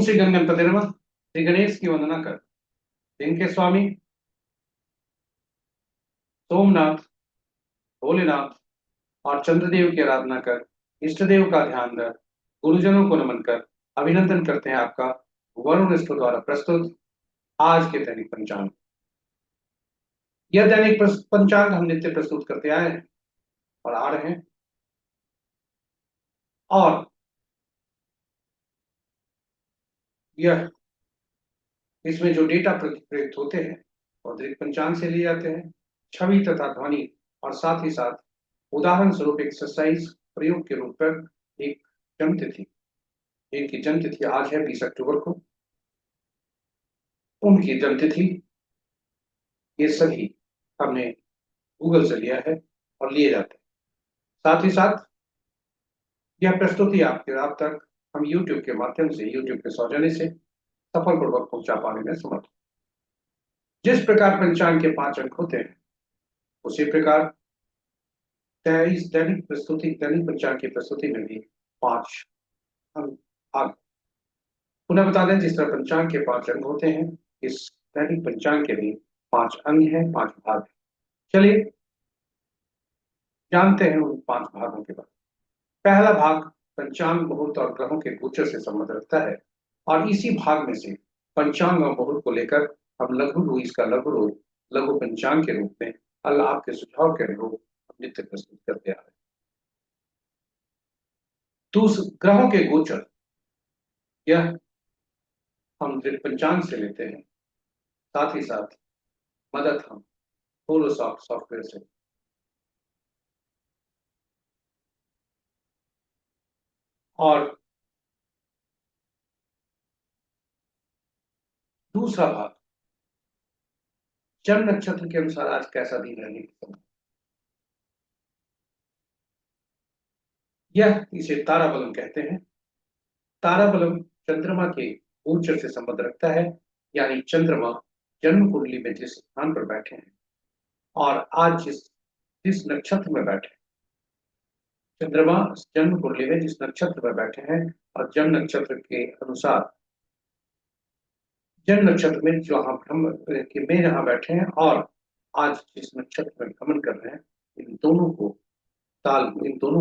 श्री गण गणपति नमः। श्री गणेश की वंदना कर, दिन के स्वामी सोमनाथ, भोलेनाथ और चंद्रदेव की आराधना कर, इष्ट देव का ध्यान कर, गुरुजनों को नमन कर अभिनंदन करते हैं आपका वरुण स्टो द्वारा प्रस्तुत आज के दैनिक पंचांग। यह दैनिक पंचांग हम नित्य प्रस्तुत करते आए हैं और आ रहे हैं, और यह इसमें जो डेटा प्रयुक्त होते हैं और दैनिक पंचांग से लिए जाते हैं, छवि तथा ध्वनि, और साथ ही साथ उदाहरण स्वरूप एक्सरसाइज प्रयोग के रूप पर एक जन्म तिथि, इनकी जन्म तिथि आज है 20 अक्टूबर को, उनकी जन्म तिथि, ये सभी हमने गूगल से लिया है और लिए जाते हैं। साथ ही साथ यह प्रस्तुति आपके आप तक हम यूट्यूब के माध्यम से, यूट्यूब के सौजन्य से सफलपूर्वक पहुंचा पाने में समर्थ। जिस प्रकार पंचांग के 5 अंक होते हैं, उसी प्रकार इस दैनिक पंचांग की प्रस्तुति में भी 5 अंक भाग। पुनः बता दें, जिस तरह पंचांग के 5 अंक होते हैं, इस दैनिक पंचांग के भी 5 अंग हैं, 5 भाग हैं। चलिए जानते हैं उन 5 भागों के बारे में। पहला भाग पंचांग, मुहूर्त और ग्रहों के गोचर से संबंध रखता है, और इसी भाग में से पंचांग और मुहूर्त को लेकर हम इसका लघु रूप, लघु पंचांग के रूप में अल्लाह आपके सुझाव के अनुरूप हम नित्य प्रस्तुत करते आ रहे हैं। ग्रहों के गोचर, यह हम पंचांग से लेते हैं, साथ ही साथ मदद हम फोरोसॉफ्ट सॉफ्टवेयर से। और दूसरा भाग जन्म नक्षत्र के अनुसार आज कैसा दिन रहने की संभावना, यह इसे ताराबलम कहते हैं। ताराबलम चंद्रमा के गोचर से संबंध रखता है, यानी चंद्रमा जन्म कुंडली में जिस स्थान पर बैठे हैं और आज जिस जिस नक्षत्र में बैठे हैं, चंद्रमा जन्म कुंडली में जिस नक्षत्र में बैठे हैं और जन्म नक्षत्र के अनुसार जन्म नक्षत्र में जहां में जहां बैठे हैं और आज जिस नक्षत्र में भ्रमण कर रहे हैं, इन दोनों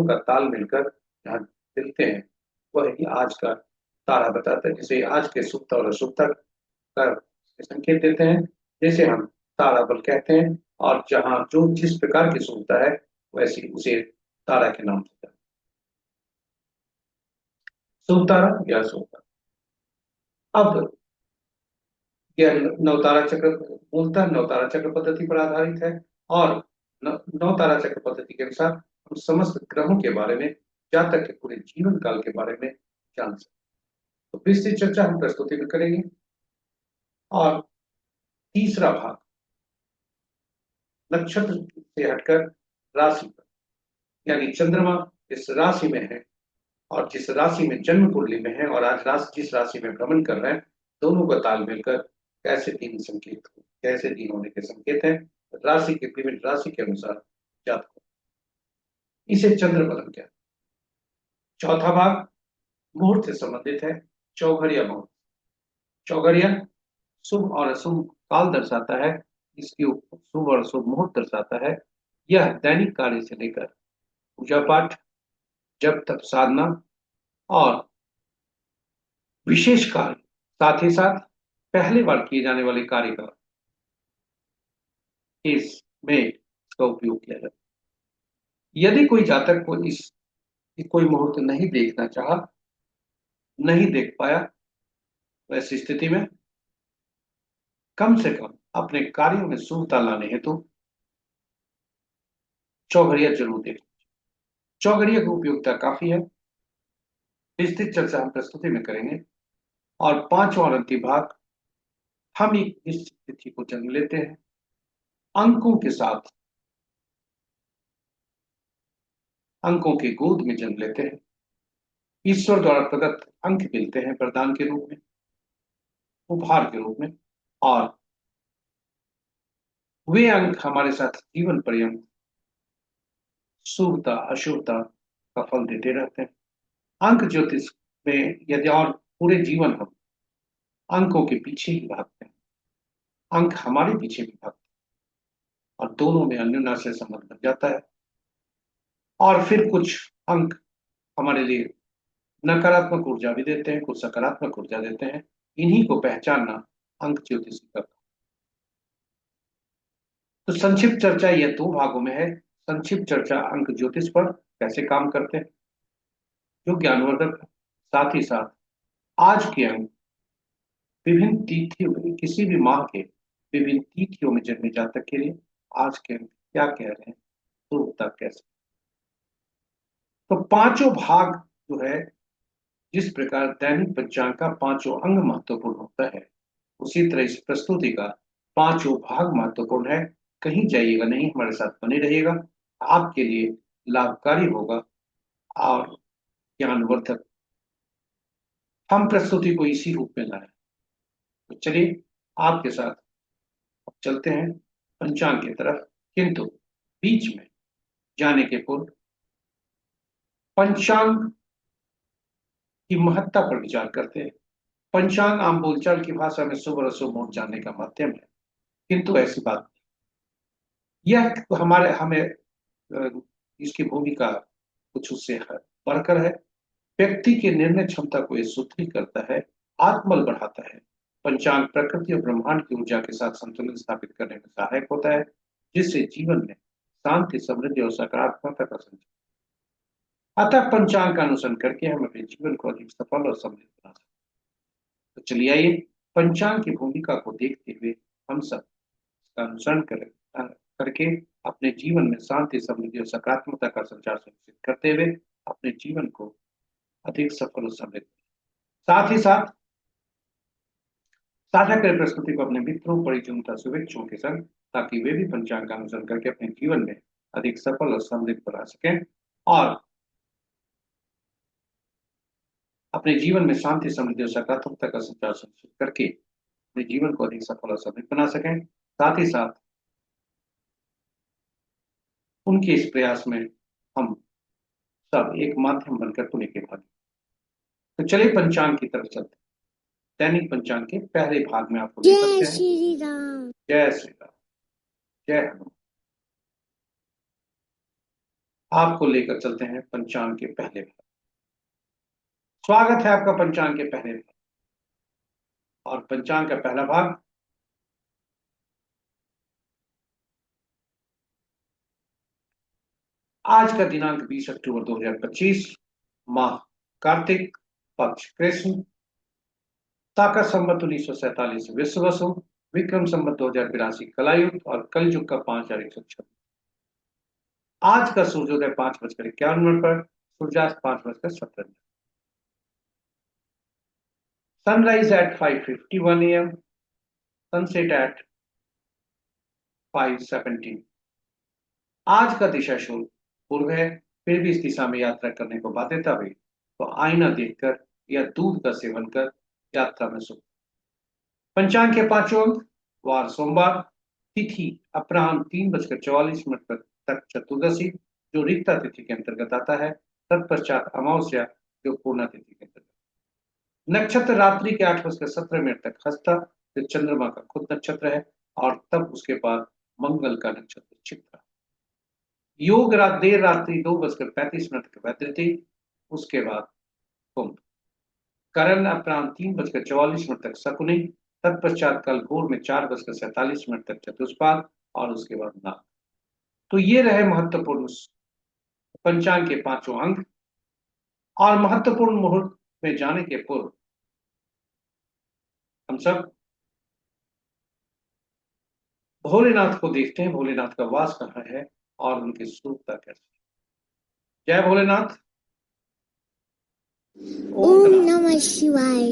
का ताल मिलकर जहाँ मिलते हैं, वह ही आज का तारा बताता है, जिसे आज के सुप्त और अशुभ का संकेत देते हैं, जैसे हम तारा बल कहते हैं। और जहां जो जिस प्रकार की सुनता है, वैसी उसे तारा के नाम देता है, शुभ तारा या शुभ तारा। अब यह नवतारा चक्र, मूलतः नवतारा चक्र पद्धति पर आधारित है, और नवतारा चक्र पद्धति के अनुसार हम समस्त ग्रहों के बारे में, जातक के पूरे जीवन काल के बारे में जान सकते हैं। तो विस्तृत चर्चा हम प्रस्तुति में करेंगे। और तीसरा भाग नक्षत्र से हटकर राशि पर, यानी चंद्रमा इस राशि में है और जिस राशि में जन्म कुंडली में है, और आज जिस राशि में भ्रमण कर रहे हैं, दोनों का ताल मिलकर कैसे दिन होने के संकेत हैं, राशि के विभिन्न राशि के अनुसार जातक को, इसे चंद्र बदल क्या। चौथा भाग मुहूर्त से संबंधित है, चौघड़िया मुहूर्त। चौघड़िया शुभ और अशुभ काल दर्शाता है, इसकी शुभ और अशुभ मुहूर्त दर्शाता है। यह दैनिक कार्य से लेकर पूजा पाठ, जब तप साधना और विशेष कार्य, साथ ही साथ पहली बार किए जाने वाले कार्य का इसमें इसका उपयोग किया जाता है। यदि कोई जातक को कोई मुहूर्त नहीं देखना चाहा, नहीं देख पाया, तो ऐसी स्थिति में कम से कम अपने कार्यों में शुभता लाने हेतु चौघड़िया जरूर देखें। चौघड़िया की उपयोगिता काफी है, विस्तृत चर्चा हम प्रस्तुति में करेंगे। और पांचवा और अंतिम भाग, हम एक निश्चित तिथि को जन्म लेते हैं, अंकों के साथ, अंकों के गोद में जन्म लेते हैं, ईश्वर द्वारा प्रदत्त अंक मिलते हैं वरदान के रूप में, उपहार के रूप में, और वे अंक हमारे साथ जीवन पर्यंत शुभता अशुभता का फल देते रहते हैं। अंक ज्योतिष में यदि और पूरे जीवन हम अंकों के पीछे ही भागते हैं। अंक हमारे पीछे भी भागते हैं और दोनों में अन्योन्याश्रय संबंध बन जाता है। और फिर कुछ अंक हमारे लिए नकारात्मक ऊर्जा भी देते हैं, कुछ सकारात्मक ऊर्जा देते हैं। इन्हीं को पहचानना अंक ज्योतिषी का। तो संक्षिप्त चर्चा यह दो भागों में है। संक्षिप्त चर्चा अंक ज्योतिष पर कैसे काम करते हैं, जो ज्ञानवर्धक है। साथ ही साथ आज के अंक विभिन्न तिथियों में, किसी भी माह के विभिन्न तिथियों में जन्मे जातक के लिए आज के अंक क्या कह रहे हैं, तो तक कैसे। तो पांचों भाग जो है, जिस प्रकार दैनिक पंचांग का पांचों अंग महत्वपूर्ण होता है, उसी तरह इस प्रस्तुति का पांचों भाग महत्वपूर्ण है। कहीं जाइएगा नहीं, हमारे साथ बने रहिएगा, आपके लिए लाभकारी होगा और ज्ञानवर्धक। हम प्रस्तुति को इसी रूप में लाए। तो चलिए आपके साथ अब चलते हैं पंचांग की तरफ, किंतु बीच में जाने के पूर्व पंचांग की महत्ता पर विचार करते हैं। पंचांग आम बोलचाल की भाषा में शुभ और अशुभ मुहूर्त जानने का माध्यम है, किंतु ऐसी बात यह हमारे हमें इसकी भूमिका कुछ उससे बढ़कर है। व्यक्ति के निर्णय क्षमता को यह सुदृढ़ करता है, आत्मबल बढ़ाता है। पंचांग प्रकृति और ब्रह्मांड की ऊर्जा के साथ संतुलन स्थापित करने में सहायक होता है, जिससे जीवन में शांति, समृद्धि और सकारात्मकता का संचार। अतः पंचांग का अनुसरण करके हम अपने जीवन को अधिक सफल और समृद्ध बना सकते हैं। तो चलिए आइए पंचांग की भूमिका को देखते हुए हम सब इसका अनुसरण करके अपने जीवन में शांति, समृद्धि और सकारात्मकता का संचार सुनिश्चित करते हुए अपने जीवन को अधिक सफल और समृद्ध। साथ ही साथ साझा करें प्रस्तुति को अपने मित्रों, परिजनों तथा शुभेच्छुओं के संग, ताकि वे भी पंचांग का अनुसरण करके अपने जीवन में अधिक सफल और समृद्ध बना सकें और अपने जीवन में शांति, समृद्धि और सकारात्मकता का संचार सुनिश्चित करके अपने जीवन को अधिक सफल और समृद्ध बना सकें। साथ ही साथ उनके इस प्रयास में हम सब एक माध्यम बनकर पुण्य के भागी। तो चलिए पंचांग की तरफ चलते हैं। दैनिक पंचांग के पहले भाग में आपको ले सकते हैं। जय श्री राम। जय श्री राम। जय हनुमान। आपको लेकर चलते हैं पंचांग के पहले भाग। स्वागत है आपका पंचांग के पहले भाग। और पंचांग का पहला भाग आज का दिनांक 20 अक्टूबर 2025, माह कार्तिक, पक्ष कृष्ण, ताका संवत 1947 विश्व वसु, विक्रम संवत 2082 कलायुग और कलयुग का 5126। आज का सूर्योदय 5:51 पर, सूर्यास्त 5:17। Sunrise at 5:51 AM, sunset at 5:17। आज का दिशा शूल पूर्व है, फिर भी इस दिशा में यात्रा करने को बाध्यता हुई तो आईना देखकर या दूध का सेवन कर यात्रा में सुख। पंचांग के पांचों अंक। वार सोमवार, तिथि अपराह्न 3:44 तक चतुर्दशी, जो रिक्ता तिथि के अंतर्गत आता है। तत्पश्चात अमावस्या, जो पूर्णा तिथि के अंतर्गत। नक्षत्र रात्रि के 8:17 तक हस्ता, जो चंद्रमा का खुद नक्षत्र है, और तब उसके बाद मंगल का नक्षत्र चित्रा। योग रात देर रात्रि 2:35 तक वैतृति, उसके बाद कुंभ। करण अपराह्न 3:44 तक शकुनी, तत्पश्चात कल भोर में 4:47 तक चतुष्पाद, और उसके बाद नाग। तो ये रहे महत्वपूर्ण पंचांग के पांचों अंग। और महत्वपूर्ण मुहूर्त में जाने के पूर्व हम सब भोलेनाथ को देखते हैं, भोलेनाथ का वास कहाँ है और उनकी स्वरूपता कैसी। जय भोलेनाथ। ओम नमः शिवाय।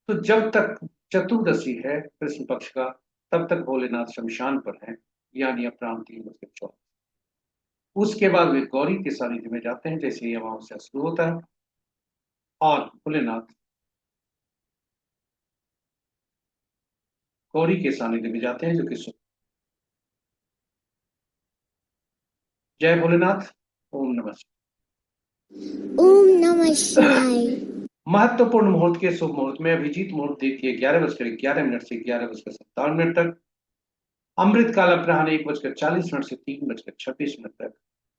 तो जब तक चतुर्दशी है कृष्ण पक्ष का, तब तक भोलेनाथ शमशान पर हैं, यानी अपराह्न 3:24। उसके बाद वे गौरी के सानिध्य में जाते हैं जैसे ही अमावस्या शुरू होता है, और भोलेनाथ गौरी के सानिध्य में जाते हैं, जो कि जय भोलेनाथ। ओम नमः शिवाय। ओम नमः शिवाय। महत्वपूर्ण मुहूर्त के शुभ मुहूर्त में अभिजीत मुहूर्त देखिए 11 बजकर 11 मिनट से 11 बजकर 57 मिनट तक। अमृत काल अपराह्न 1 बजकर 40 मिनट से 3 बजकर 26 मिनट तक।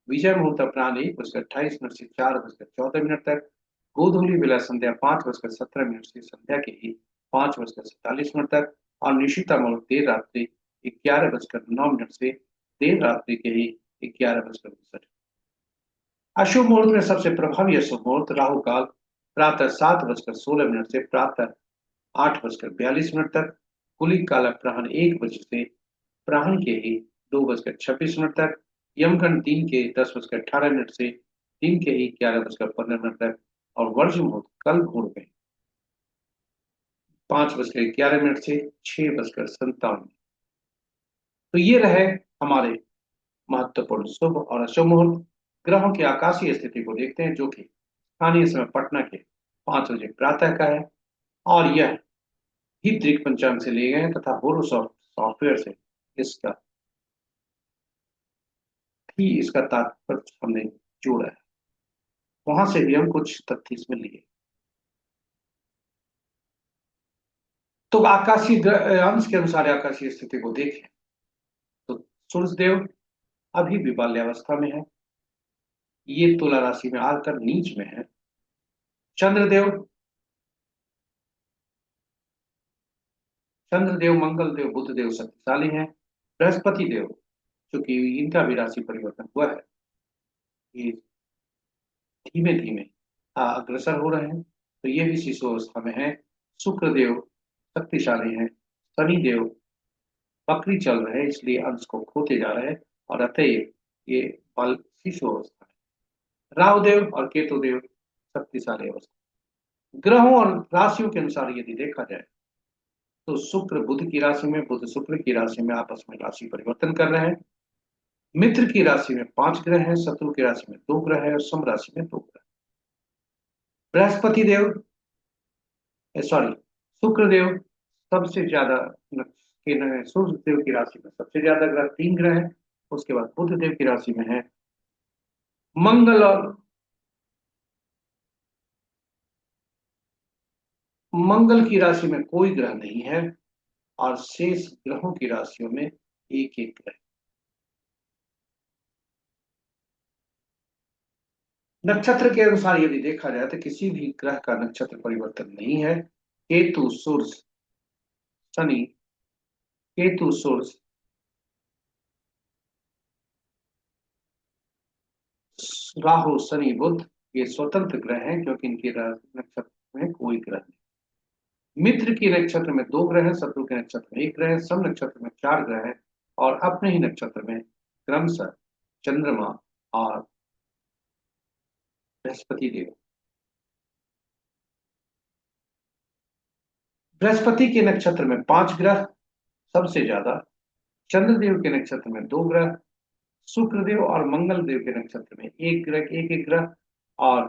विजय मुहूर्त अपराह्न 1 बजकर 28 मिनट से 4 बजकर 14 मिनट तक। गोधूली बेला संध्या 5 बजकर 17 मिनट से संध्या के ही 5 बजकर 47 मिनट तक। और निशिता मुहूर्त देर रात्रि 11 बजकर 9 मिनट से देर रात्रि के ही 11 बजकर 62। अशुभ मुहूर्त में सबसे प्रभावी अशुभ मुहूर्त राहु काल प्रातः 7 बजकर 16 मिनट से प्रातः 8 बजकर 42 मिनट तक। कुलिक काल अपराह्न 1 बजे से अपराह्न के ही 2 बजकर 26 मिनट तक। यमगंड दिन के 10 बजकर 18 मिनट से दिन के ही 11 बजकर 15 मिनट तक। और वर्ज्य मुहूर्त कल भोर में 5 बजकर 11 मिनट से 6 बजकर 57 मिनट। तो ये रहे हमारे महत्वपूर्ण शुभ और अशुभ मुहूर्त। ग्रहों की आकाशीय स्थिति को देखते हैं, जो कि स्थानीय समय पटना के 5 बजे प्रातः का है। और यह ही दृक पंचांग से लिए गए हैं तथा होरोस्कोप सॉफ्टवेयर से इसका इसका तात्पर्य हमने जोड़ा है। वहां से भी हम कुछ तथ्य इसमें लिए। तो आकाशीय अंश के अनुसार आकाशीय स्थिति को देखें तो सूर्य देव अभी भी बाल्यावस्था में है। ये तुला राशि में आकर नीच में है। चंद्रदेव चंद्रदेव मंगल देव बुध देव शक्तिशाली हैं। बृहस्पति देव, चूंकि इनका भी राशि परिवर्तन हुआ है, ये धीमे धीमे अग्रसर हो रहे हैं, तो ये भी शिशु अवस्था में है। शुक्र देव शक्तिशाली हैं। शनि देव बकरी चल रहे हैं, इसलिए अंश को खोते जा रहे हैं और अतएव ये बल शिशु अवस्था है। राहु देव और केतु देव शक्तिशाली अवस्था। ग्रहों और राशियों के अनुसार यदि देखा जाए तो शुक्र बुध की राशि में, बुध शुक्र की राशि में आपस में राशि परिवर्तन कर रहे हैं। मित्र की राशि में 5 ग्रह हैं, शत्रु की राशि में 2 ग्रह है और सम राशि में 2 ग्रह। बृहस्पति देव सॉरी शुक्र देव सबसे ज्यादा सूर्य देव की राशि में सबसे ज्यादा ग्रह 3 ग्रह हैं। उसके बाद बुध देव की राशि में है मंगल, और मंगल की राशि में कोई ग्रह नहीं है और शेष ग्रहों की राशियों में एक एक ग्रह। नक्षत्र के अनुसार यदि देखा जाए तो किसी भी ग्रह का नक्षत्र परिवर्तन नहीं है। केतु सूर्य शनि, केतु सूर्य राहु शनि बुध ये स्वतंत्र ग्रह हैं, क्योंकि इनके नक्षत्र में कोई ग्रह नहीं। मित्र की नक्षत्र में 2 ग्रह हैं, शत्रु के नक्षत्र में 1 ग्रह है, सम नक्षत्र में 4 ग्रह है और अपने ही नक्षत्र में क्रमशः चंद्रमा और बृहस्पति देव। बृहस्पति के नक्षत्र में 5 ग्रह सबसे ज्यादा, चंद्रदेव के नक्षत्र में 2 ग्रह, शुक्रदेव और मंगल देव के नक्षत्र में एक एक ग्रह और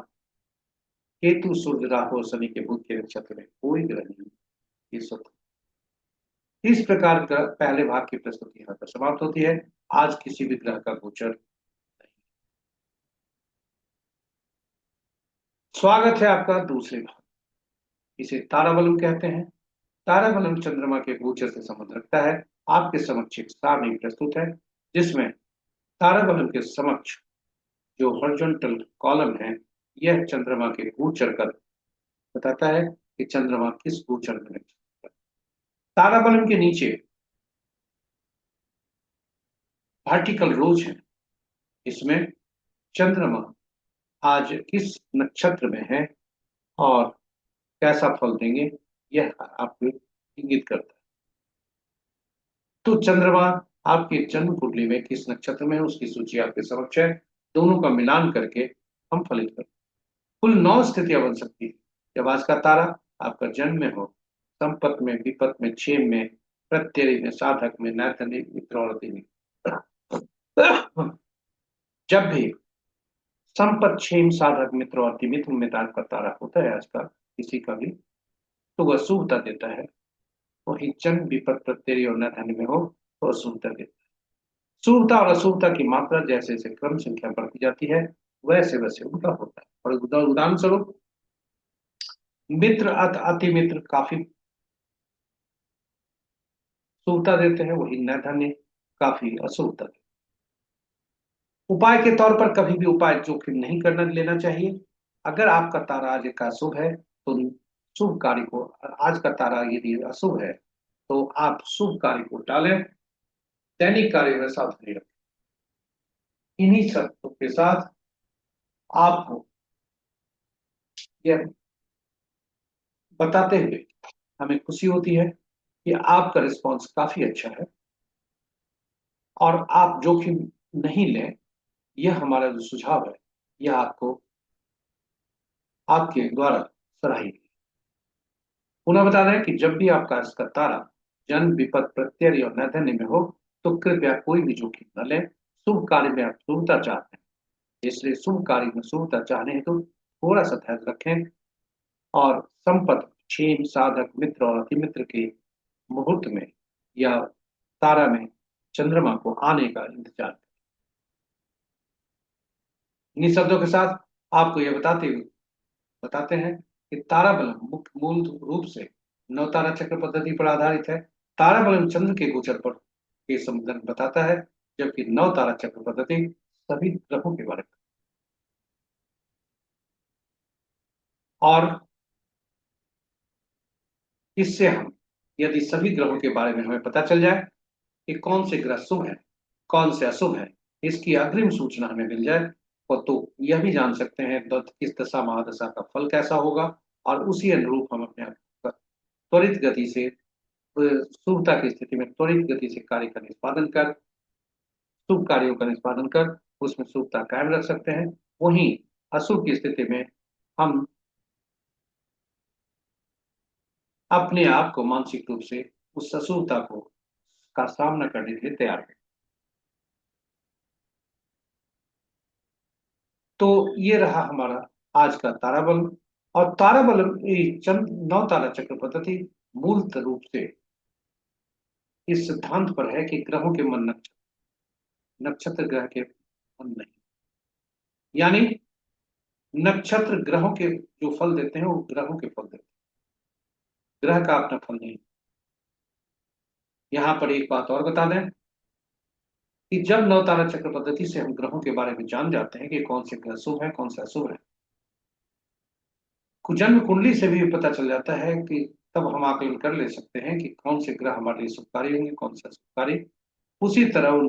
केतु सूर्य राहु और शनि के बुध के नक्षत्र में कोई ग्रह नहीं। ये स्वतः इस प्रकार का पहले भाग की प्रस्तुति यहाँ पर समाप्त होती है। आज किसी भी ग्रह का गोचर। स्वागत है आपका दूसरे भाग। इसे ताराबलम कहते हैं। ताराबलम चंद्रमा के गोचर से संबंध रखता है। आपके समक्ष एक सारणी प्रस्तुत है, जिसमें ताराबलम के समक्ष जो हॉरिजॉन्टल कॉलम है, यह चंद्रमा के गोचर का बताता है कि चंद्रमा किस गोचर में है। ताराबलम के नीचे वर्टिकल रोज है, इसमें चंद्रमा आज किस नक्षत्र में है और कैसा फल देंगे, यह आपको इंगित करता है। तो चंद्रमा आपके जन्म कुंडली में किस नक्षत्र में है, उसकी सूची आपके समक्ष है। दोनों का मिलान करके हम फलित करते हैं। कुल 9 स्थितियां बन सकती है जब आज का तारा आपका जन्म में हो, संपत में, विपत में, क्षेम में, प्रत्यय में, साधक में, नैतनिक, मित्रौरति में। जब भी संपत, क्षेम, साधक, मित्र और मिथुन में तार का तारा होता है आज का किसी का भी, तो वह शुभता देता है। वही जन्म विपत, प्रत्यय और नैतन्य में हो तो अशुभता देता है। शुभता और अशुभता की मात्रा जैसे जैसे क्रम संख्या बढ़ती जाती है, वैसे वैसे उल्टा होता है। और उदाहरण स्वरूप मित्र अति मित्र काफी शुभता देते हैं, वही नैधन्य काफी अशुभता देते हैं। उपाय के तौर पर कभी भी उपाय जोखिम नहीं करना लेना चाहिए। अगर आपका तारा आज का शुभ है तो शुभ कार्य को, आज का तारा यदि अशुभ है तो आप शुभ कार्य को टालें, दैनिक कार्य में सावधानी रखें। इन्हीं शर्तों के साथ आपको यह बताते हुए हमें खुशी होती है कि आपका रिस्पॉन्स काफी अच्छा है और आप जोखिम नहीं लें। यह हमारा जो सुझाव है, यह आपको आपके द्वारा सराही। पुनः बता दें कि जब भी आपका इसका तारा जन्म विपद प्रत्यय और नैधन्य में हो तो कृपया कोई भी जोखिम न लें। शुभ कार्य में आप शुभता चाहते हैं, इसलिए शुभ कार्य में शुभता चाहने हेतु थोड़ा सा धैर्य रखें और संपत क्षेम साधक मित्र और अतिमित्र के मुहूर्त में या तारा में चंद्रमा को आने का इंतजार। इन्हीं शब्दों के साथ आपको यह बताते हैं कि ताराबलम मुख्य मूल रूप से नवतारा चक्र पद्धति पर आधारित है। ताराबलम चंद्र के गोचर पर के संबंध बताता है, जबकि नवतारा चक्र पद्धति सभी ग्रहों के बारे में। और इससे हम यदि सभी ग्रहों के बारे में हमें पता चल जाए कि कौन से ग्रह शुभ है, कौन से अशुभ है, इसकी अग्रिम सूचना हमें मिल जाए और तो यह भी जान सकते हैं किस दशा महादशा का फल कैसा होगा और उसी अनुरूप हम अपने आप को त्वरित गति से शुभता की स्थिति में त्वरित गति से कार्य का निष्पादन कर शुभ कार्यों का निष्पादन कर उसमें शुभता कायम रख सकते हैं। वहीं अशुभ की स्थिति में हम अपने आप को मानसिक रूप से उस अशुभता को का सामना करने के लिए तैयार हैं। तो ये रहा हमारा आज का ताराबल। और ताराबल चंद नौ तारा चक्र पद्धति मूल रूप से इस सिद्धांत पर है कि ग्रहों के मन नक्षत्र ग्रह के मन नहीं। यानी नक्षत्र ग्रहों के जो फल देते हैं वो ग्रहों के फल देते हैं, ग्रह का अपना फल नहीं। यहाँ पर एक बात और बता दें कि जब नवतारा चक्र पद्धति से हम ग्रहों के बारे में जान जाते हैं कि कौन से ग्रह शुभ है कौन से अशुभ है, जन्म कुंडली से भी पता चल जाता है कि तब हम आकलन कर ले सकते हैं कि कौन से ग्रह हमारे लिए शुभकारी होंगे कौन से अशुभकारी। उसी तरह उन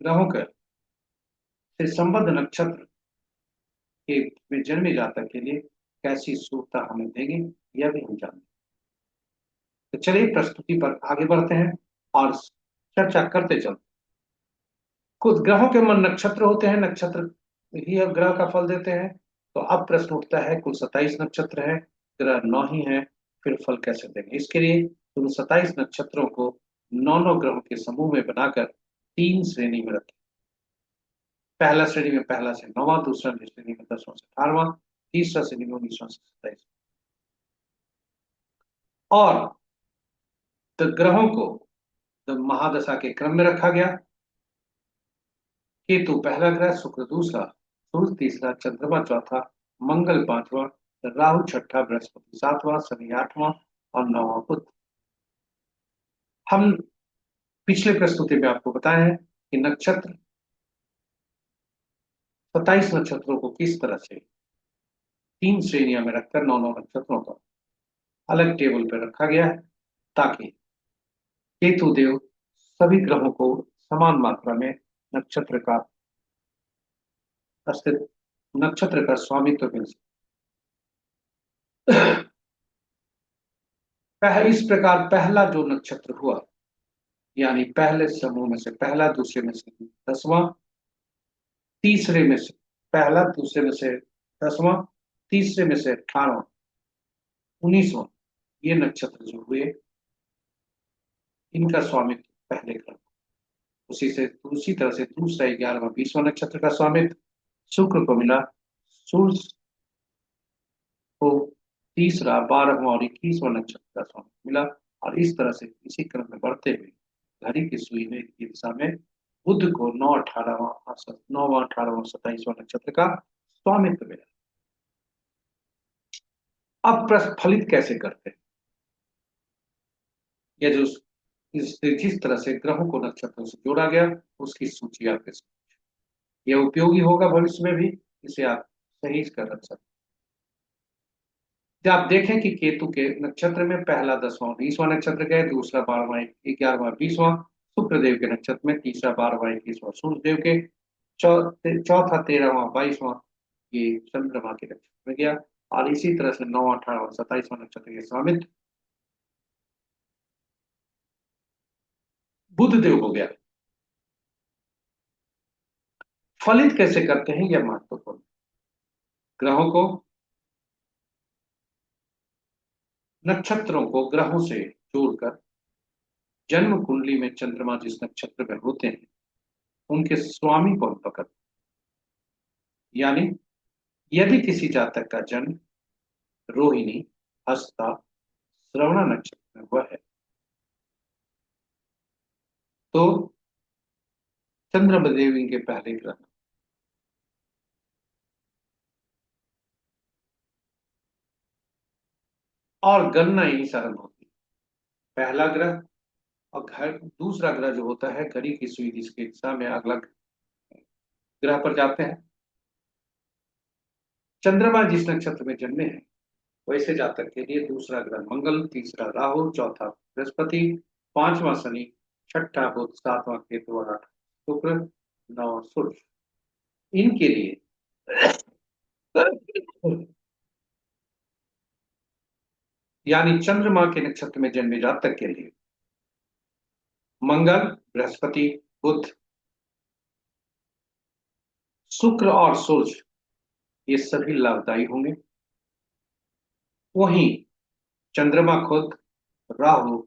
ग्रहों के से संबद्ध नक्षत्र के में जन्मे जातक के लिए कैसी शुभता हमें देंगे, यह भी हम जानते हैं। तो चलिए प्रस्तुति पर आगे बढ़ते हैं और चर्चा करते चलते। कुछ ग्रहों के मन नक्षत्र होते हैं, नक्षत्र ही अब ग्रह का फल देते हैं। तो अब प्रश्न उठता है, कुल 27 नक्षत्र हैं, ग्रह 9 ही हैं, फिर फल कैसे देंगे। इसके लिए उन 27 नक्षत्रों को 9 ग्रहों के समूह में बनाकर 3 श्रेणी में रखें। पहला श्रेणी में पहला से 9वां, दूसरा श्रेणी में 10वां से 18वां, तीसरा श्रेणी में 19वां से 27। और तो ग्रहों को तो महादशा के क्रम में रखा गया। केतु पहला ग्रह, शुक्र दूसरा, सूर्य तीसरा, चंद्रमा चौथा, मंगल पांचवा, राहु छठा, बृहस्पति सातवां, शनि आठवां और नौवां बुध। हम पिछले प्रस्तुति में आपको बताए हैं कि नक्षत्र 27 नक्षत्रों को किस तरह से 3 श्रेणियों में रखकर 9 नक्षत्रों को अलग टेबल पर रखा गया है, ताकि केतु देव सभी ग्रहों को समान मात्रा में नक्षत्र का अस्तित्व, नक्षत्र का स्वामित्व मिल सके। इस प्रकार पहला जो नक्षत्र हुआ, यानी पहले समूह में से पहला, दूसरे में से 10वां, तीसरे में से पहला, दूसरे में से 10वां, तीसरे में से 18वां, 19वां, ये नक्षत्र जो हुए इनका स्वामित्व पहले ग्रह, उसी तरह से दूसरा 11वां 20वां नक्षत्र का स्वामित्व शुक्र को मिला। सूर्य को तीसरा 12वां और 21वां नक्षत्र का स्वामित्व मिला। और इस तरह से इसी क्रम में बढ़ते हुए घड़ी की सुई में की दिशा में बुध को 9वां 18वां 27वां नक्षत्र का स्वामित्व मिला। अब प्रश्न फलित कैसे करते हैं, या जो जिस तरह से ग्रहों को नक्षत्रों से जोड़ा गया उसकी सूची आपके सामने। यह उपयोगी होगा भविष्य में भी, इसे आप सही कर रख सकते हैं। जब आप देखें कि केतु के नक्षत्र में पहला 10वां 20वां नक्षत्र गए, दूसरा 12वां 11वां 20वां शुक्रदेव के नक्षत्र में, तीसरा 12वां 21वां सूर्यदेव के, चौथा 13वां 22वां ये चंद्रमा के नक्षत्र में गया, और इसी तरह से 9 18वां 27वां नक्षत्र के स्वामित्व बुध देव हो गया। फलित कैसे करते हैं यह महत्वपूर्ण। ग्रहों को, नक्षत्रों को ग्रहों से जोड़कर जन्म कुंडली में चंद्रमा जिस नक्षत्र में होते हैं उनके स्वामी को हम पकड़, यानी यदि किसी जातक का जन्म रोहिणी, हस्ता, श्रवणा नक्षत्र में हुआ है तो चंद्रमा देवी के पहले ग्रह, और गणना यही से आरंभ होती है। पहला ग्रह और घर दूसरा ग्रह जो होता है घड़ी की सुई जिसकी दिशा में अगला ग्रह पर जाते हैं। चंद्रमा जिस नक्षत्र में जन्मे हैं वैसे जातक के लिए दूसरा ग्रह मंगल, तीसरा राहु, चौथा बृहस्पति, पांचवा शनि, छठा बुध, सातवां केतु और आठवां शुक्र, नौ सूर्य। इनके लिए यानी चंद्रमा के नक्षत्र में जन्मे जातक के लिए मंगल, बृहस्पति, बुध, शुक्र और सूर्य ये सभी लाभदायी होंगे। वहीं चंद्रमा खुद, राहु,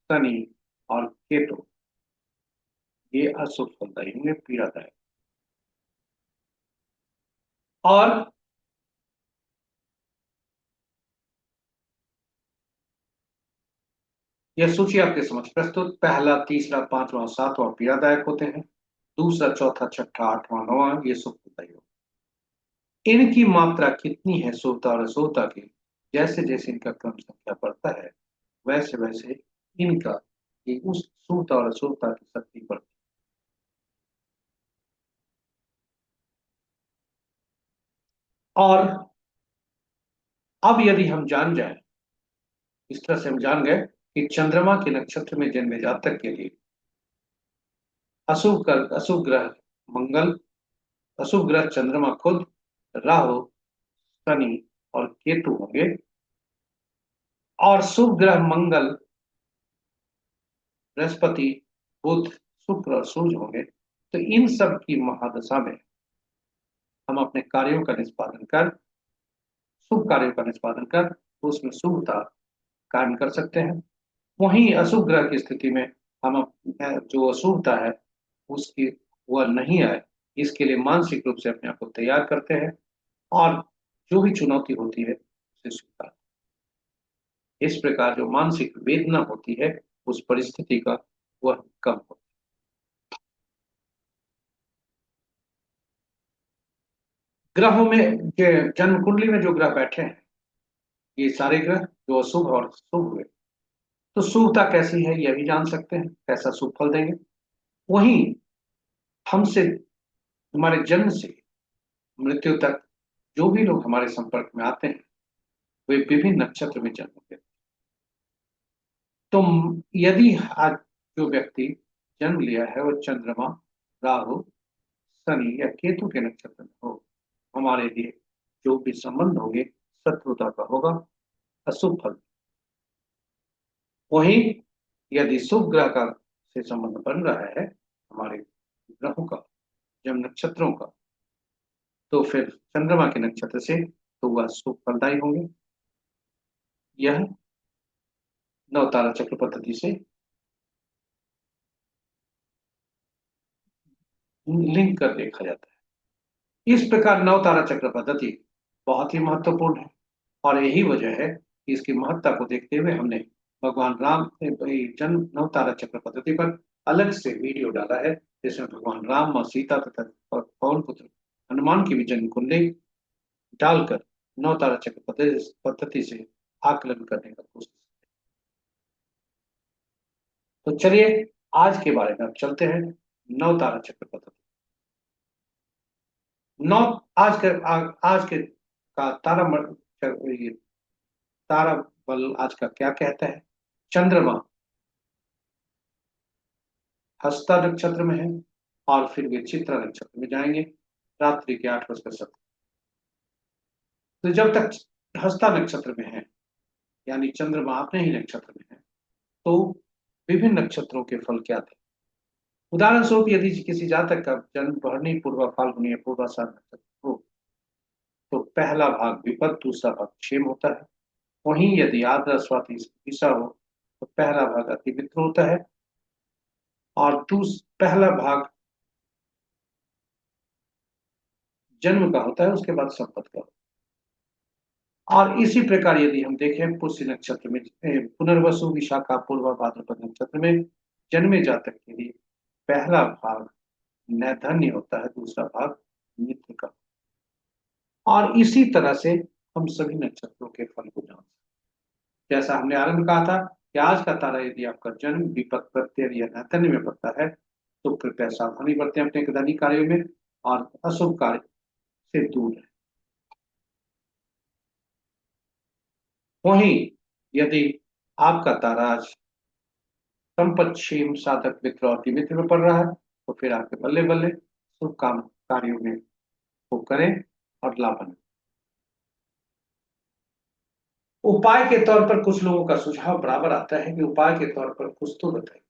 शनि और केतु ये अशुभ फलदायी होंगे, पीड़ादायक। और यह सूची आपके समक्ष प्रस्तुत, पहला, तीसरा, पांचवा और सातवां पीड़ादायक होते हैं, दूसरा, चौथा, छठा, आठवां, नौवां ये शुभ फलदायी होते हैं। इनकी मात्रा कितनी है शुभता और अशुभता की, जैसे जैसे इनका क्रम संख्या बढ़ता है वैसे वैसे इनका ये उस शुभता और अशुभता की शक्ति बढ़ती है। और अब यदि हम जान जाएं, इस तरह से हम जान गए कि चंद्रमा के नक्षत्र में जन्मे जातक के लिए अशुभ ग्रह मंगल, अशुभ ग्रह चंद्रमा खुद, राहु, शनि और केतु होंगे, और शुभ ग्रह मंगल, बृहस्पति, बुध, शुक्र और सूर्य होंगे। तो इन सब की महादशा में हम अपने कार्यों का निष्पादन कर, शुभ कार्यों का निष्पादन कर उसमें शुभता कायम कर सकते हैं। वहीं अशुभ ग्रह की स्थिति में हम जो अशुभता है उसकी वह नहीं आए, इसके लिए मानसिक रूप से अपने आप को तैयार करते हैं, और जो भी चुनौती होती है उसे स्वीकार। इस प्रकार जो मानसिक वेदना होती है उस परिस्थिति का वह कम होता है। ग्रहों में जन्म कुंडली में जो ग्रह बैठे हैं ये सारे ग्रह जो अशुभ और शुभ हुए, तो शुभता कैसी है यह भी जान सकते हैं, कैसा शुभ फल देंगे। वहीं हमसे, हमारे जन्म से मृत्यु तक जो भी लोग हमारे संपर्क में आते हैं वे विभिन्न नक्षत्र में जन्म लेते हैं। तो यदि आज जो व्यक्ति जन्म लिया है वो चंद्रमा, राहु, शनि या केतु के नक्षत्र में हो, हमारे लिए जो भी संबंध होंगे शत्रुता का होगा, अशुभ फल। वहीं यदि शुभ ग्रह का से संबंध बन रहा है हमारे ग्रहों का, जब नक्षत्रों का, तो फिर चंद्रमा के नक्षत्र से तो वह शुभ फलदायी होंगे। यह नवतारा चक्र पद्धति से लिंक कर देखा जाता है। इस प्रकार नवतारा चक्र पद्धति बहुत ही महत्वपूर्ण है, और यही वजह है कि इसकी महत्ता को देखते हुए हमने भगवान राम जन्म नवतारा चक्र पद्धति पर अलग से वीडियो डाला है, जिसमें भगवान राम, माँ सीता तथा और पवन पुत्र हनुमान की भी जन्म कुंडली डालकर नौ तारा चक्र पद्धति से आकलन करने का कोशिश। तो चलिए आज के बारे में अब चलते हैं नौ तारा चक्र पद्धति। नौ आज के का ये तारा बल आज का क्या कहता है। चंद्रमा हस्ता नक्षत्र में है और फिर वे चित्रा नक्षत्र में जाएंगे रात्रि के 8:17। तो जब तक हस्ता नक्षत्र में है यानी चंद्रमा अपने ही नक्षत्र में है तो विभिन्न नक्षत्रों के फल क्या थे। उदाहरण स्वरूप यदि किसी जातक का जन्म भरणी पूर्वा फाल्गुनी या पूर्वाषाढ़ नक्षत्र हो तो पहला भाग विपद दूसरा भाग क्षेम होता है। वहीं यदि आर्द्रा स्वाति ईसा हो तो पहला भाग अति मित्र होता है और पहला भाग जन्म का होता है उसके बाद संपत्ति का। और इसी प्रकार यदि हम देखें पुष्य नक्षत्र में पुनर्वसु विशाखा पूर्वा भाद्रपद नक्षत्र में जन्मे जातक के लिए पहला भाग नैधन्य होता है दूसरा भाग मित्र का। और इसी तरह से हम सभी नक्षत्रों के फल को जान सकते हैं। जैसा हमने आरंभ में कहा था कि आज का तारा यदि आपका जन्म विपद प्रत्यय या नैधन्य में पड़ता है तो कृपया सावधानी बरतें अपने दैनिक कार्यों में और अशुभ कार्य से दूर रहें। वहीं यदि आपका तारा आज संपत क्षेम साधक मित्र और मित्र में पड़ रहा है तो फिर आपके बल्ले बल्ले शुभ काम कार्यों में वो करें और लाभ। उपाय के तौर पर कुछ लोगों का सुझाव बराबर आता है कि उपाय के तौर पर कुछ तो बताइए।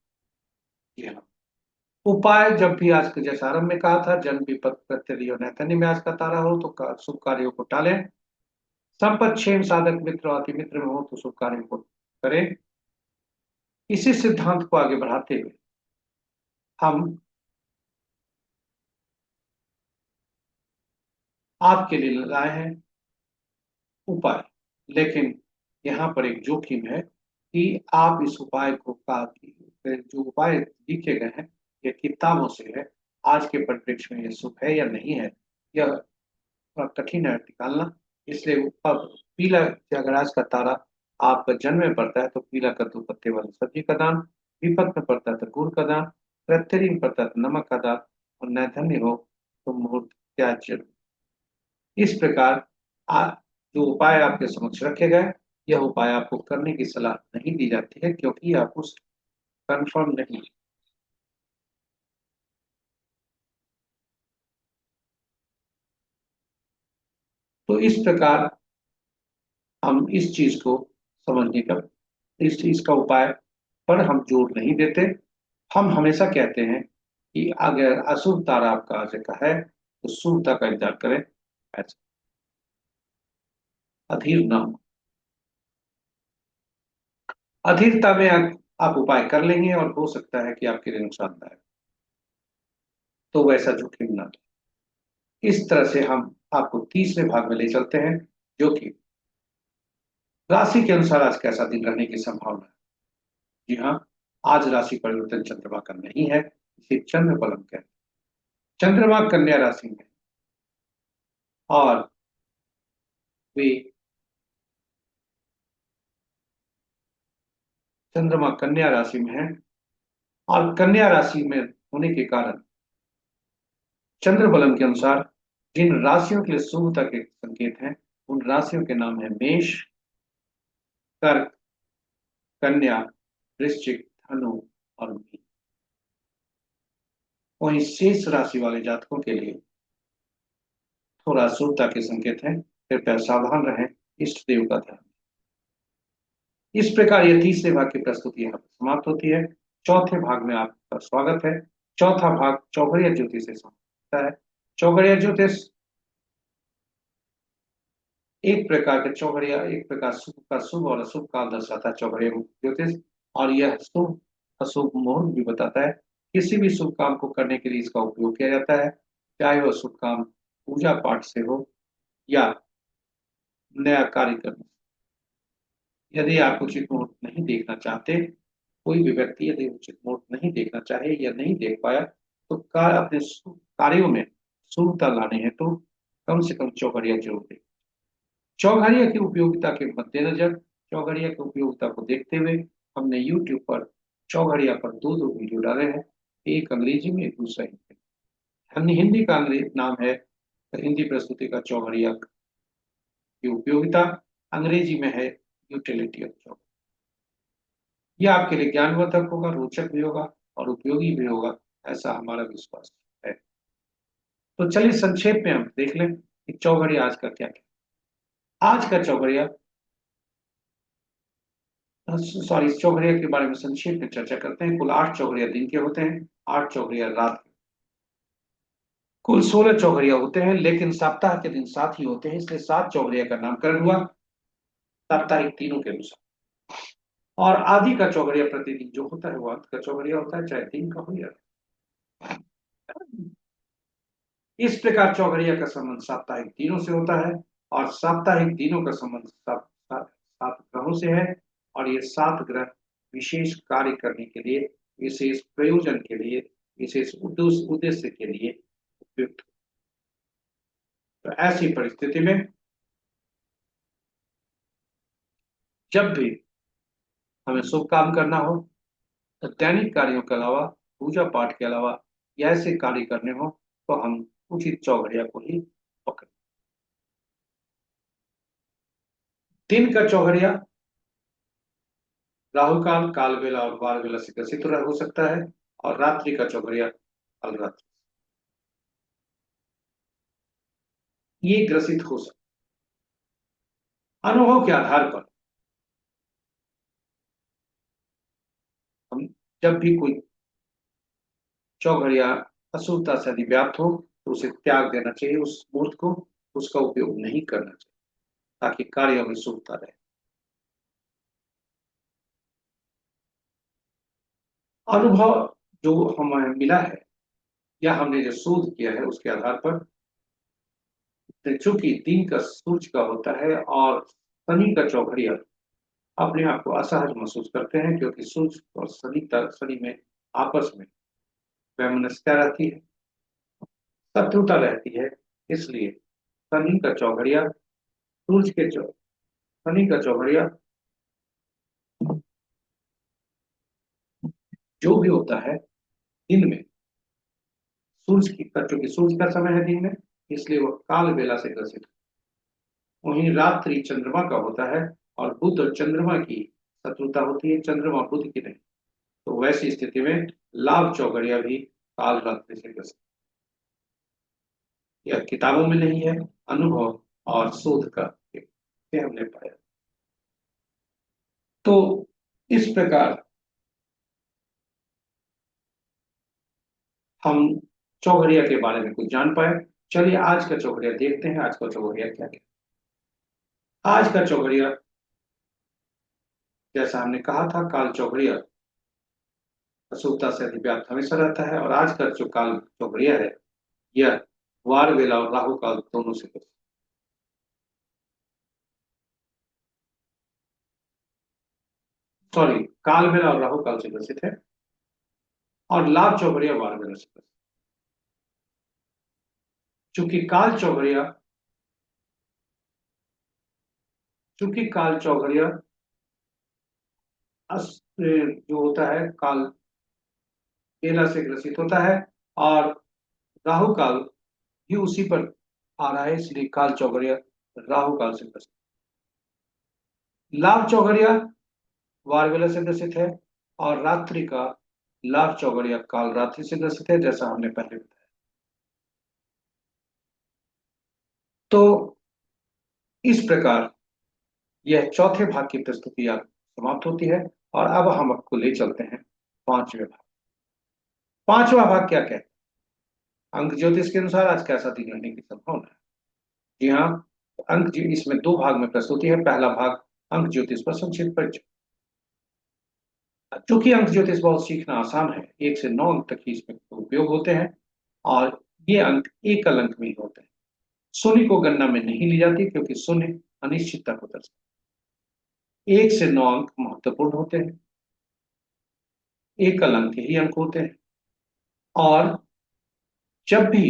जी हाँ, उपाय जब भी आज के जैसा आरंभ में कहा था जन्म विपद प्रत्यय और नैतन्य में आज का तारा हो तो शुभ कार्यों को टालें। संपत क्षेम साधक मित्र और अति मित्र में हो तो शुभ कार्यों को करें। इसी सिद्धांत को आगे बढ़ाते हुए हम आपके लिए लाए हैं उपाय। लेकिन यहाँ पर एक जोखिम है कि आप इस उपाय को जो उपाय लिखे गए हैं ये किताबों से है। आज के परिप्रेक्ष्य में ये शुभ है या नहीं है यह थोड़ा कठिन है निकालना। इसलिए अब पीला अगर आज का तारा आपका जन्म में पड़ता है तो पीला कद्दू पत्ते वाली सब्जी का दान। विपद में पड़ता है तो गुड़ का दान। प्रत्यय में पड़ता है तो नमक का दान और नैधन्य हो तो मुहूर्त त्याज्य। इस प्रकार जो उपाय आपके समक्ष रखे गए यह उपाय आपको करने की सलाह नहीं दी जाती है क्योंकि आप उस कंफर्म नहीं। तो इस प्रकार हम इस चीज को समझने का इस चीज का उपाय पर हम जोर नहीं देते। हम हमेशा कहते हैं कि अगर अशुभ तारा आपका आज का है तो शुभता का इंतजार करें। ऐसा अधीर ना हो। अधीरता में आप उपाय कर लेंगे और हो सकता है कि आपके लिए नुकसानदायक तो वैसा जोखिम ना लें। इस तरह से हम आपको तीसरे भाग में ले चलते हैं जो कि राशि के अनुसार आज कैसा दिन रहने की संभावना है। जी हाँ, आज राशि परिवर्तन चंद्रमा का नहीं है इसे चंद्र बलम कहते हैं। चंद्रमा कन्या राशि में और वे चंद्रमा कन्या राशि में है और कन्या राशि में होने के कारण चंद्र बलम के अनुसार जिन राशियों के लिए शुभता के संकेत हैं उन राशियों के नाम है मेष कर्क कन्या वृश्चिक धनु और मीन। वहीं शेष राशि वाले जातकों के लिए थोड़ा शुभता के संकेत हैं। कृपया सावधान रहें इष्ट देव का ध्यान। इस प्रकार यह तीसरे भाग की प्रस्तुति यहाँ पर समाप्त होती है। चौथे भाग में आपका स्वागत है। चौथा भाग चौघड़िया ज्योतिष से समाप्त होता है। चौघड़िया ज्योतिष एक प्रकार शुभ का शुभ और अशुभ काल दर्शाता है चौघड़िया ज्योतिष। और यह शुभ अशुभ मुहूर्त भी बताता है। किसी भी शुभ काम को करने के लिए इसका उपयोग किया जाता है चाहे वह शुभ काम पूजा पाठ से हो या नया कार्य करने। यदि आप उचित मुहूर्त नहीं देखना चाहते कोई भी व्यक्ति यदि उचित मुहूर्त नहीं देखना चाहे या नहीं देख पाया तो अपने कार्यों में शुभता लाने हैं तो कम से कम चौघड़िया जरूर दें। चौघड़िया की उपयोगिता के मद्देनजर, चौघड़िया की उपयोगिता को देखते हुए हमने YouTube पर चौघड़िया पर दो दो वीडियो डाले हैं, एक अंग्रेजी में, एक दूसरा हिंदी में। हिंदी का अंग्रेजी नाम है, हिंदी प्रस्तुति का चौघड़िया की उपयोगिता, अंग्रेजी में है यूटिलिटी ऑफ चौघड़िया। यह आपके लिए ज्ञानवर्धक होगा, रोचक भी होगा और उपयोगी भी होगा, ऐसा हमारा विश्वास है। तो चलिए संक्षेप में हम देख लें कि चौघड़िया आज का क्या क्या। आज का चौघड़िया, सॉरी, चौघड़िया के बारे में संक्षेप में चर्चा करते हैं। कुल 8 चौघड़िया दिन के होते हैं, 8 चौघड़िया रात के। कुल 16 चौघड़िया होते हैं, लेकिन सप्ताह के दिन 7 ही होते हैं, इसलिए 7 चौघड़िया का नामकरण हुआ साप्ताहिक दिनों के अनुसार। और आदि का चौघड़िया प्रतिदिन जो होता है वो अंत का चौघड़िया होता है, चाहे दिन का हो या इस प्रकार चौघड़िया का संबंध साप्ताहिक दिनों से होता है, और साप्ताहिक दिनों का संबंध सात ग्रहों से है। और ये 7 ग्रह विशेष कार्य करने के लिए, विशेष प्रयोजन के लिए, विशेष उद्देश्य के लिए उपयुक्त। तो ऐसी परिस्थिति में जब भी हमें शुभ काम करना हो, तो दैनिक कार्यों के अलावा, पूजा पाठ के अलावा या ऐसे कार्य करने हो, तो हम उचित चौघड़िया को ही पकड़ें। दिन का चौघड़िया राहु काल, काल बेला और वार बेला से ग्रसित हो सकता है, और रात्रि का चौघड़िया काल रात्रि ये ग्रसित हो सकता है। अनुभव के आधार पर हम जब भी कोई चौघड़िया अशुभता से यदि व्याप्त हो, तो उसे त्याग देना चाहिए, उस मुहूर्त को उसका उपयोग नहीं करना चाहिए, ताकि कार्यों में शुभता रहे। अनुभव जो हमें मिला है या हमने जो शोध किया है उसके आधार पर, चूंकि दिन का सूर्य का होता है और शनि का चौघड़िया अपने आप को असहज महसूस करते हैं, क्योंकि सूर्य और शनि में आपस में वैमनस्यता रहती है, शत्रुता रहती है। इसलिए शनि का चौघड़िया सूर्य के चौ शनि का चौघड़िया जो भी होता है दिन में, सूर्य की, क्योंकि सूर्य का समय है दिन में, इसलिए वह काल बेला से ग्रसित। वहीं रात्रि चंद्रमा का होता है, और बुध और चंद्रमा की शत्रुता होती है, चंद्रमा बुध की नहीं। तो वैसी स्थिति में लाभ चौघड़िया भी काल रात्रि से ग्रसित। यह किताबों में नहीं है, अनुभव और शोध का से हमने पाया। तो इस प्रकार हम चौघड़िया के बारे में कुछ जान पाए। चलिए आज का चौघड़िया देखते हैं, आज का चौघड़िया क्या है। आज का चौघड़िया, जैसा हमने कहा था, काल चौघड़िया अशुभता से अधिव्याप्त हमेशा रहता है, और आज का जो काल चौघड़िया है यह वार वेला और राहु काल दोनों से ग्रसित। सॉरी, काल बेला और राहु काल से ग्रसित है, और लाभ चौघड़िया वार वेला से ग्रसित। चूंकि काल चौघड़िया चूंकि काल चौघड़िया जो होता है काल बेला से ग्रसित होता है, और राहु काल भी उसी पर आ रहा है, इसलिए काल चौघड़िया राहु काल से ग्रसित। लाभ चौघड़िया वार वेला से ग्रसित है, और रात्रि का लाभ चौघड़िया काल रात्रि से ग्रसित है, जैसा हमने पहले बताया। तो इस प्रकार यह चौथे भाग की प्रस्तुति अब समाप्त होती है, और अब हम आपको ले चलते हैं 5वें भाग। 5वां भाग क्या कहते हैं? अंक ज्योतिष के अनुसार आज कैसा दिन रहने की संभावना है। जी हाँ, इसमें 2 भाग में प्रस्तुति है। पहला भाग अंक ज्योतिष पर संक्षिप्त परिचय। चूंकि अंक ज्योतिष बहुत सीखना आसान है, 1 से 9 अंक तक ही इसमें उपयोग होते हैं, और ये अंक एकल अंक में ही होते हैं। शून्य को गणना में नहीं ली जाती, क्योंकि शून्य अनिश्चितता को दर्शाता है। 1 से 9 अंक महत्वपूर्ण होते हैं, एकल अंक ही अंक होते हैं। और जब भी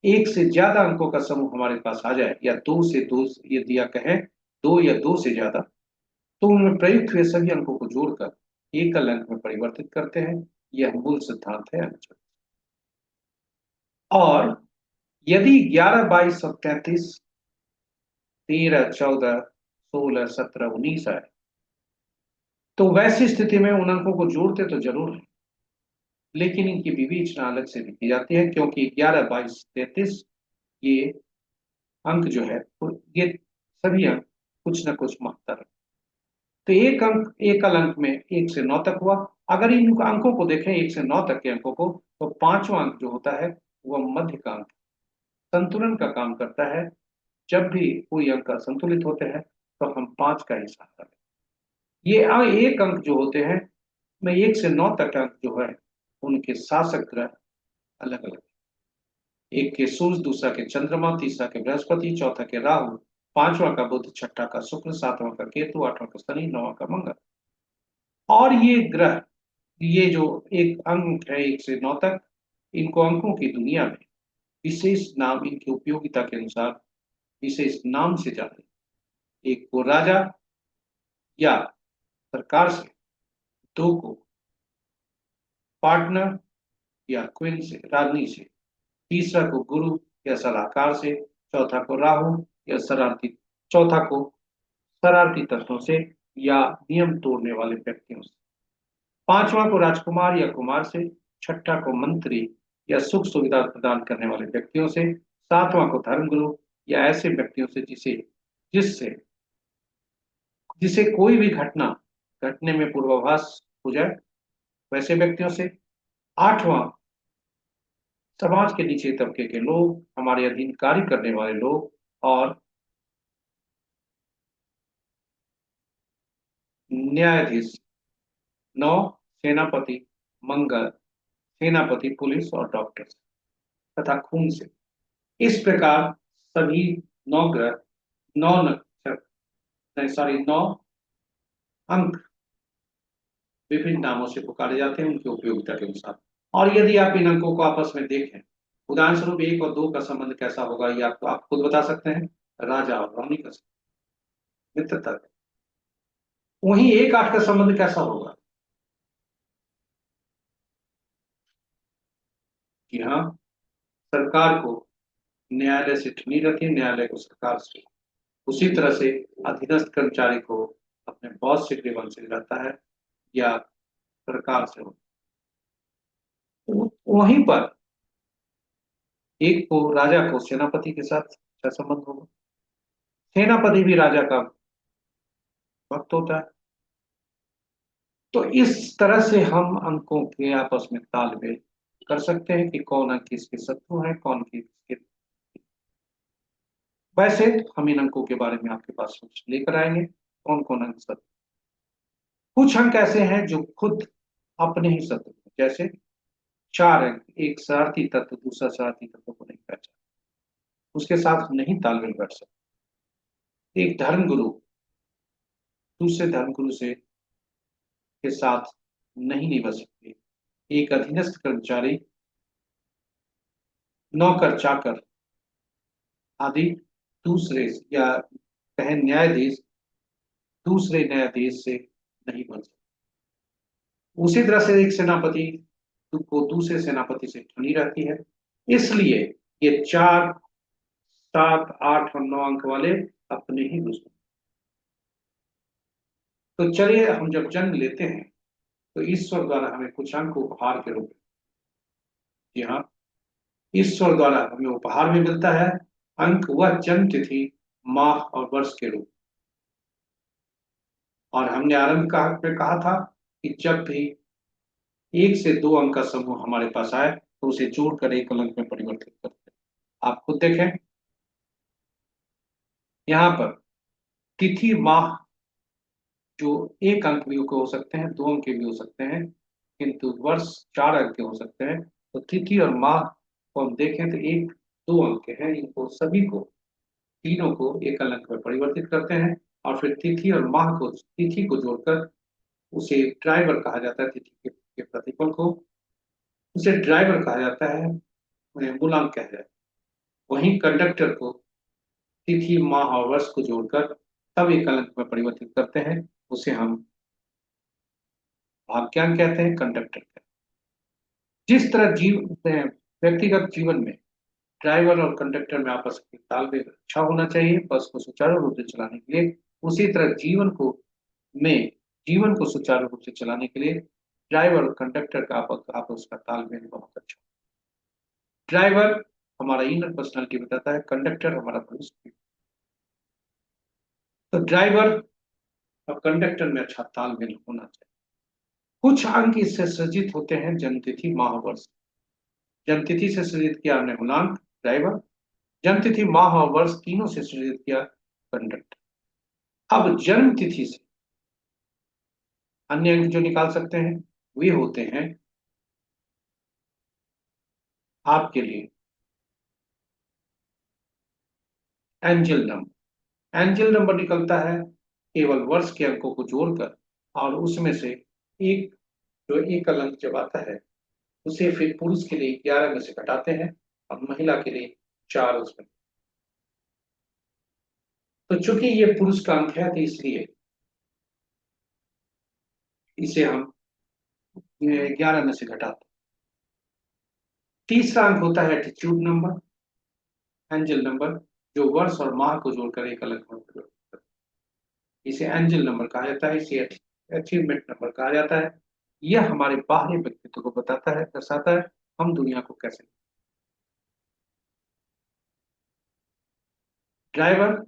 एक से ज्यादा अंकों का समूह हमारे पास आ जाए, या दो से दो, यदि या कहें दो या दो से ज्यादा, तो उनमें प्रयुक्त हुए सभी अंकों को जोड़कर एकल अंक में परिवर्तित करते हैं। यह मूल सिद्धांत है अंक। और यदि 11, 22 और 33, 13, 14, 16, 17, 19 आए, तो वैसी स्थिति में उन अंकों को जोड़ते तो जरूर हैं, लेकिन इनकी विवेचना अलग से भी की जाती है, क्योंकि 11, 22, 33 ये अंक जो है, ये सभी अंक कुछ न कुछ महत्तर है। तो एक अंक, एकल अंक में 1 से 9 तक हुआ। अगर इन अंकों को देखें, 1 से 9 तक के अंकों को, तो पांचवा अंक जो होता है वह मध्य का अंक संतुलन का काम करता है। जब भी कोई अंक असंतुलित होते हैं तो हम पांच का ही सहारा लें। ये एक अंक जो होते हैं, में 1 से 9 तक अंक जो है, उनके शासक ग्रह अलग अलग। एक के सूर्य, दूसरा के चंद्रमा, तीसरा के बृहस्पति, चौथा के राहु, पांचवा का बुध, छठा का शुक्र, सातवां का केतु, आठवां का शनि, नौवां का मंगल। और ये ग्रह, ये जो एक अंक है 1 से 9 तक, इनको अंकों की दुनिया में विशेष नाम, इनकी उपयोगिता के अनुसार विशेष नाम से जाते हैं। एक को राजा या सरकार से, दो को पार्टनर या क्वीन से, रानी से, तीसरा को गुरु या सलाहकार से, चौथा को राहु या शरारती चौथा को शरारती तत्वों से या नियम तोड़ने वाले व्यक्तियों से, पांचवा को राजकुमार या कुमार से, छठा को मंत्री या सुख सुविधा प्रदान करने वाले व्यक्तियों से, सातवां को धर्मगुरु या ऐसे व्यक्तियों से जिसे जिससे जिसे कोई भी घटना घटने में पूर्वाभास हो जाए, वैसे व्यक्तियों से, आठवां समाज के नीचे तबके के लोग, हमारे अधीन कार्य करने वाले लोग, और न्यायाधीश। नौ, सेनापति, मंगल, सेनापति, पुलिस और डॉक्टर तथा खून से। इस प्रकार सभी नौ ग्रह, नौ नक्षत्र, नहीं सॉरी, नौ अंक विभिन्न नामों से पुकारे जाते हैं उनकी उपयोगिता के अनुसार। और यदि आप इन अंकों को आपस में देखें, उदाहरण स्वरूप 1 और 2 का संबंध कैसा होगा, ये आप खुद बता सकते हैं। राजा और रानी का मित्रता। वहीं 1, 8 का संबंध कैसा होगा? कि हाँ, सरकार को न्यायालय से ठनी रहती है, न्यायालय को सरकार से। उसी तरह से अधीनस्थ कर्मचारी को अपने बॉस से ग्रीवांस रहता है, या सरकार से हो। वहीं पर एक को, राजा को सेनापति के साथ अच्छा संबंध होगा। सेनापति भी राजा का भक्त होता है। तो इस तरह से हम अंकों के आपस में तालमेल कर सकते हैं कि कौन अंक किसके शत्रु है, कौन किसके। वैसे हम इन अंकों के बारे में आपके पास कुछ लेकर आएंगे, कौन कौन अंक शत्रु। कुछ अंक ऐसे हैं जो खुद अपने ही शत्रु हैं, जैसे 4 अंक, एक शरारती तत्व दूसरा शरारती तत्व को नहीं पहचान, उसके साथ नहीं तालमेल बैठ सकते। एक धर्मगुरु दूसरे धर्मगुरु से के साथ नहीं निभा सकते। एक अधीनस्थ कर्मचारी, नौकर चाकर आदि दूसरे, या कहें न्यायाधीश, दूसरे न्यायाधीश से नहीं बन सकते। उसी तरह से एक सेनापति को दूसरे सेनापति से ठनी रहती है। इसलिए ये 4, 7, 8 और 9 अंक वाले अपने ही दुश्मन। तो चलिए, हम जब जन्म लेते हैं तो ईश्वर द्वारा हमें कुछ अंक उपहार के रूप में, जी हाँ, ईश्वर द्वारा हमें उपहार में मिलता है अंक, वह जन्म तिथि, माह और वर्ष के रूप। और हमने आरंभ में कहा था कि जब भी 1 से 2 अंक का समूह हमारे पास आए तो उसे जोड़कर एक अंक में परिवर्तित करते हैं। आप खुद देखें, यहाँ पर तिथि माह जो एक अंक भी हो सकते हैं, 2 अंक के भी हो सकते हैं, किंतु वर्ष 4 अंक के हो सकते हैं। तो तिथि और माह को हम देखें तो 1, 2 अंक के हैं, इनको सभी को, तीनों को एकल अंक में परिवर्तित करते हैं। और फिर तिथि और माह को, तिथि को जोड़कर उसे ड्राइवर कहा जाता है, तिथि के प्रतिफल को उसे ड्राइवर कहा जाता है, उन्हें मूलांक कहा जाता है। वहीं कंडक्टर को तिथि माह और वर्ष को जोड़कर तब एक अंक में परिवर्तित करते हैं, उसे हम वाक्यांक कहते हैं, कंडक्टर कहते हैं। जिस तरह व्यक्तिगत जीवन में ड्राइवर और कंडक्टर में आपस में तालमेल अच्छा होना चाहिए बस को सुचारू रूप से चलाने के लिए, उसी तरह में जीवन को सुचारू रूप से चलाने के लिए ड्राइवर और कंडक्टर का आपस का तालमेल बहुत अच्छा। ड्राइवर हमारा इनर पर्सनालिटी बताता है, कंडक्टर हमारा भविष्य। तो ड्राइवर और कंडक्टर में अच्छा तालमेल होना चाहिए। कुछ अंक इससे सृजित होते हैं, जन्मतिथि माह वर्ष। जन्मतिथि से सृजित किया हमने गुणांक ड्राइवर, जन्मतिथि माह और वर्ष तीनों से सृजित किया कंडक्टर। अब जन्म तिथि से अन्य अंक जो निकाल सकते हैं वे होते हैं आपके लिए एंजल नंबर। एंजल नंबर निकलता है केवल वर्ष के अंकों को जोड़कर, और उसमें से एक जो एकल अंक जब आता है उसे फिर पुरुष के लिए 11 में से घटाते हैं और महिला के लिए 4 उसमें। तो चूंकि ये पुरुष का अंक है तो इसलिए इसे हम 11 में से घटाते हैं। तीसरा अंक होता है एटीट्यूड नंबर, एंजल नंबर, जो वर्ष और माह को जोड़कर एक अलग नंबर प्रकट करता है। इसे एंजल नंबर कहा जाता है, इसे अचीवमेंट नंबर कहा जाता है। यह हमारे बाहरी व्यक्तित्व को बताता है, दर्शाता है हम दुनिया को कैसे। ड्राइवर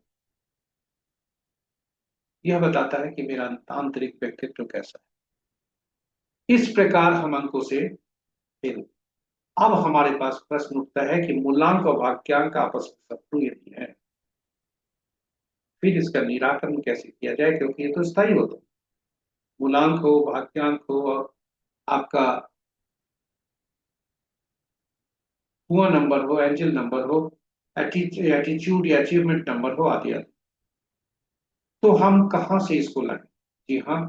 यह बताता है कि मेरा आंतरिक व्यक्तित्व कैसा है। इस प्रकार हम अंकों से खेल। अब हमारे पास प्रश्न उठता है कि मूलांक और भाग्यांक आपस में शत्रु यदि है, फिर इसका निराकरण कैसे किया जाए, क्योंकि ये तो स्थायी होता है। मूलांक हो, भाग्यांक हो, और आपका हुआ नंबर हो, एंजल नंबर हो, एटीट्यूड या अचीवमेंट नंबर हो, आदि आदि। तो हम कहाँ से इसको लाएं? जी हाँ,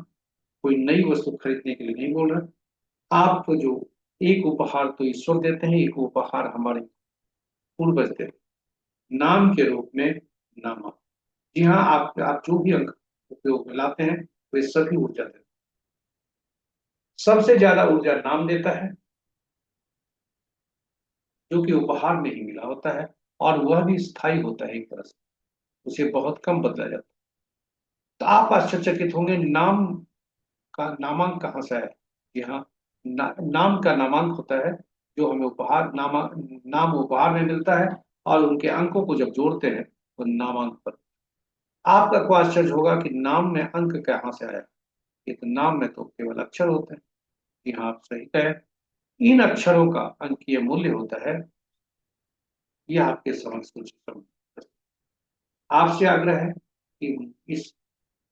कोई नई वस्तु खरीदने के लिए नहीं बोल रहा। आप जो एक उपहार तो ईश्वर देते हैं, एक उपहार हमारे पूर्वज देते हैं, नाम के रूप में नामा। जी हाँ, आप जो भी अंक उपयोग में लाते हैं वे सभी ऊर्जा देते हैं। सबसे ज्यादा ऊर्जा नाम देता है, जो कि उपहार में ही मिला होता है, और वह भी स्थायी होता है एक तरह से, उसे बहुत कम बदला जाता है। तो आप आश्चर्यचकित होंगे, नाम का नामांक कहाँ से है? जी हाँ, नाम का नामांक होता है जो हमें नाम उपहार में मिलता है, और उनके अंकों को जब जोड़ते हैं तो नामांक पर। आपका को आश्चर्य होगा कि नाम में अंक कहाँ से आया। ये तो नाम में तो केवल अक्षर होते हैं। जी हाँ, आप सही कहे। इन अक्षरों का अंकीय मूल्य होता है। यह आपके समझ कुछ आपसे आग्रह है कि इस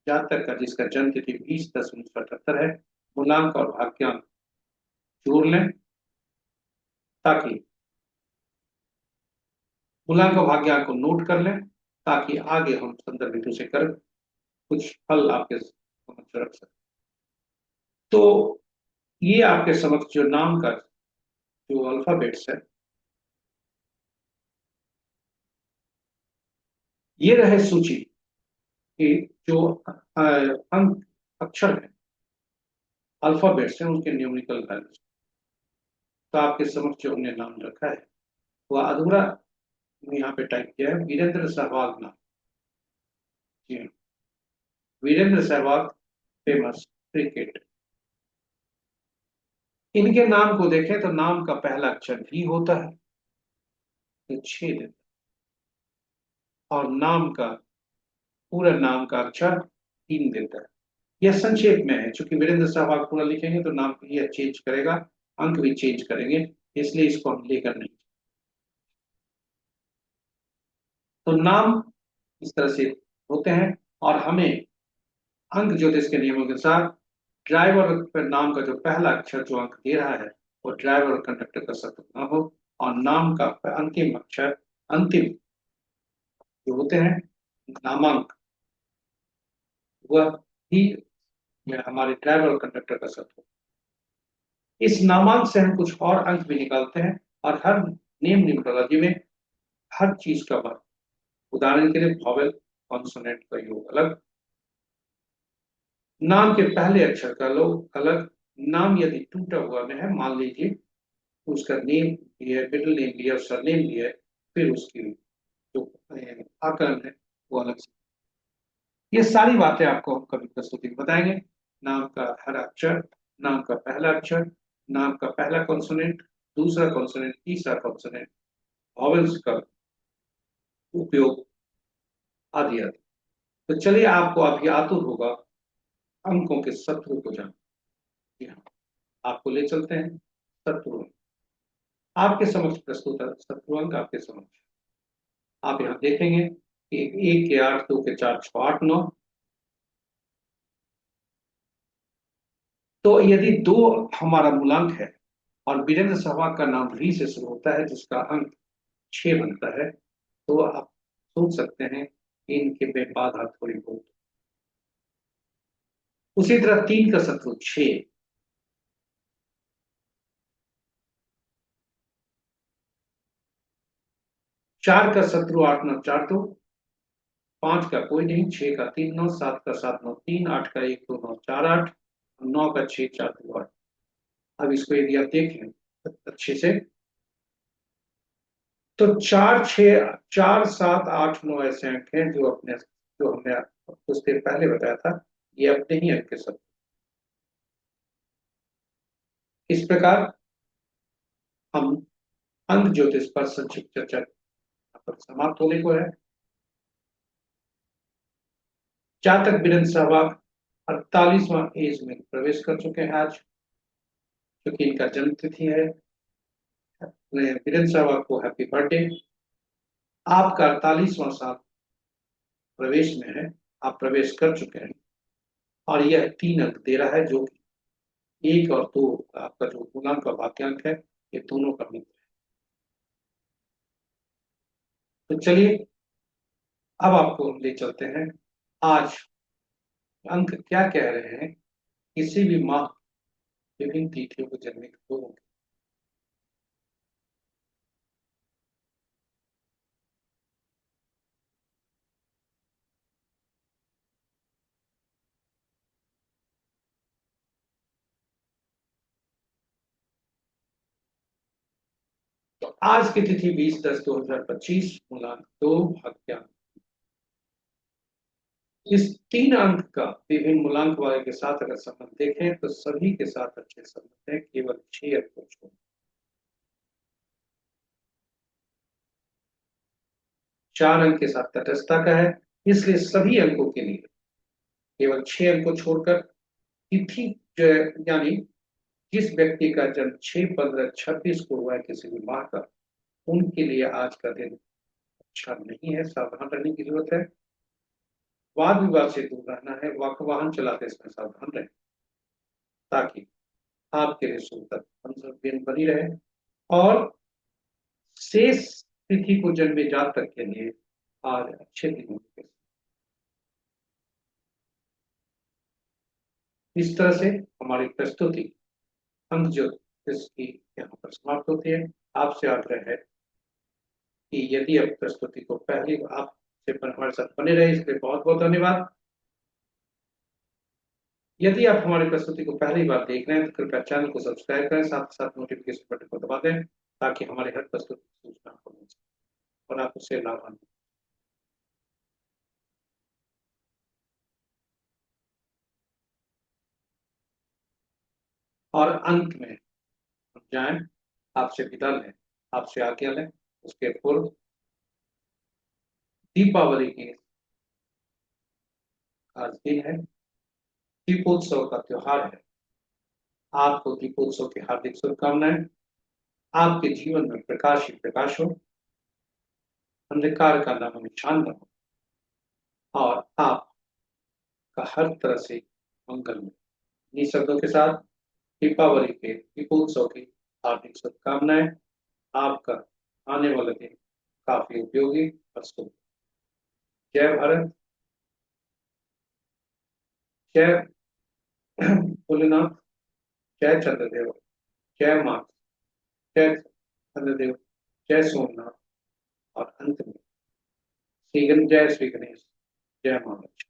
जातक का जिसका जन्म तिथि 20/10/1978 है, मूलांक और भाग्यांक जोड़ लें, ताकि मूलांक और भाग्यांक को नोट कर लें, ताकि आगे हम संदर्भ बिंदु से कर कुछ फल आपके समक्ष रख सकें। तो ये आपके समक्ष जो नाम का जो अल्फाबेट्स है, ये रहे सूची कि जो अंक अक्षर है, अल्फाबेट्स हैं, उनके न्यूमेरिकल वैल्यूज। तो आपके समक्ष जो हमने नाम रखा है वह अधूरा यहाँ पे टाइप किया है, वीरेंद्र सहवाग नाम। जी हाँ, वीरेंद्र सहवाग, फेमस क्रिकेट। इनके नाम को देखें तो नाम का पहला अक्षर भी होता है तो 6 देता है, और नाम का पूरा नाम का अक्षर 3 देता है। यह संक्षेप में है, चूंकि वीरेंद्र सहवाग पूरा लिखेंगे तो नाम यह चेंज करेगा, अंक भी चेंज करेंगे, इसलिए इसको हम लेकर नहीं। तो नाम इस तरह से होते हैं, और हमें अंक ज्योतिष के नियमों के अनुसार ड्राइवर पर नाम का जो पहला अक्षर जो अंक दे रहा है वो ड्राइवर और कंडक्टर का शब्द ना हो, और नाम का अंतिम अक्षर, अंतिम जो होते हैं नामांक, वह भी हमारे ड्राइवर और कंडक्टर का शब्द हो। इस नामांक से हम कुछ और अंक भी निकालते हैं, और हर नेम न्यूमरोलॉजी में हर चीज का वर्ग। उदाहरण के लिए वॉवेल कॉन्सोनेंट का योग अलग, नाम के पहले अक्षर का लोग अलग। नाम यदि टूटा हुआ में है, मान लीजिए उसका नेम भी है, मिडिल नेम भी है और सरनेम भी है, फिर उसकी जो आकरण है वो अलग से। ये सारी बातें आपको हम कभी प्रस्तुति में बताएंगे। नाम का हर अक्षर, नाम का पहला अक्षर, नाम का पहला कॉन्सोनेंट, दूसरा कॉन्सोनेंट, तीसरा कॉन्सोनेंट, वॉवेल्स का उपयोग आदि आदि। तो चलिए, आपको अभी आतुर होगा अंकों के शत्रु को जानना। जी हाँ, आपको ले चलते हैं शत्रु अंक। आपके समक्ष प्रस्तुत है शत्रु अंक आपके समक्ष। आप यहाँ देखेंगे कि एक के आठ, दो के चार, छह, आठ, नौ। तो यदि दो हमारा मूलांक है और वीरेंद्र सहवाग का नाम वी से शुरू होता है जिसका अंक 6 बनता है, तो आप सोच सकते हैं कि इनके में बाधा थोड़ी बहुत। उसी तरह 3 का शत्रु 6, 4 का शत्रु 8, 9, 4, 2, 5 का कोई नहीं, 6 का 3, 9, 7 का 7, 9, 3, 8 का 1, 2, 9, 4, 8, 9 का 6, 4, 2, 8। अब इसको यदि आप देखें अच्छे से, तो 4, 6, 4, 7, 8, 9 ऐसे अंक हैं जो हमने कुछ देर पहले बताया था, ये अपने ही अंक के शत्रु। इस प्रकार हम अंक ज्योतिष पर संक्षिप्त चर्चा यहाँ पर समाप्त होने को है। जातक वीरेंद्र सहवाग 48वां एज में प्रवेश कर चुके हैं आज, क्योंकि इनका जन्म तिथि है। वीरेंद्र सहवाग को हैप्पी बर्थडे। आपका 48वां साल प्रवेश में है, आप प्रवेश कर चुके हैं। और यह 3 अंक दे रहा है, जो कि 1 और 2 आपका जो पूर्णांक का वाक्यांक है, ये दोनों का मित्र है। तो चलिए, अब आपको हम ले चलते हैं आज अंक क्या कह रहे हैं किसी भी माह विभिन्न तिथियों को जन्मे लोगों के। तो आज की तिथि 20-10-2025, मूलांक 2, भाग्यांक। इस 3 अंक का विभिन्न मूलांक वाले के साथ अगर संबंध देखें तो सभी के साथ अच्छे संबंध है, केवल 6 अंक को छोड़। 4 अंक के साथ तटस्थता का है, इसलिए सभी अंकों के लिए केवल 6 अंक को छोड़कर तिथि यानी जिस व्यक्ति का जन्म 6, 15, 26 को हुआ है किसी भी माह का, उनके लिए आज का दिन अच्छा नहीं है, सावधान रहने की जरूरत है। वाद विवाद से दूर रहना है, वाहन चलाते समय सावधान रहें, ताकि आपके लिए सुख बनी रहे। और शेष तिथि को जन्मे जातक के लिए आज अच्छे दिन होंगे। इस तरह से हमारी प्रस्तुति अंक ज्योतिष की यहाँ पर समाप्त होती है। आपसे आग्रह है कि यदि आप प्रस्तुति को पहली आप से हमारे साथ बने रहे, इसके लिए बहुत बहुत धन्यवाद। यदि आप हमारी प्रस्तुति को पहली बार देख रहे हैं तो कृपया चैनल को सब्सक्राइब करें, साथ साथ नोटिफिकेशन बटन को दबा दें, ताकि हमारे हर प्रस्तुति की सूचना आपको मिल सके और आप उससे लाभान्वित। और अंत में हम जाएं, आपसे विदा लें, आपसे आज्ञा लें, उसके पूर्व दीपावली की आज दिन है, दीपोत्सव का त्योहार है। आपको दीपोत्सव की हार्दिक शुभकामनाएं। आपके जीवन में प्रकाश ही प्रकाश हो, अंधकार का नाम निशान न हो, और आपका हर तरह से मंगल हो। इन्हीं शब्दों के साथ दीपावली के दीपोत्सव की हार्दिक शुभकामनाएं। आपका आने वाला दिन काफी उपयोगी और शुभ। जय भारत, जय भोलेनाथ, जय चंद्रदेव, जय माँ, जय चंद्रदेव, जय सोमनाथ। और अंत में जय श्री गणेश, जय महाराज।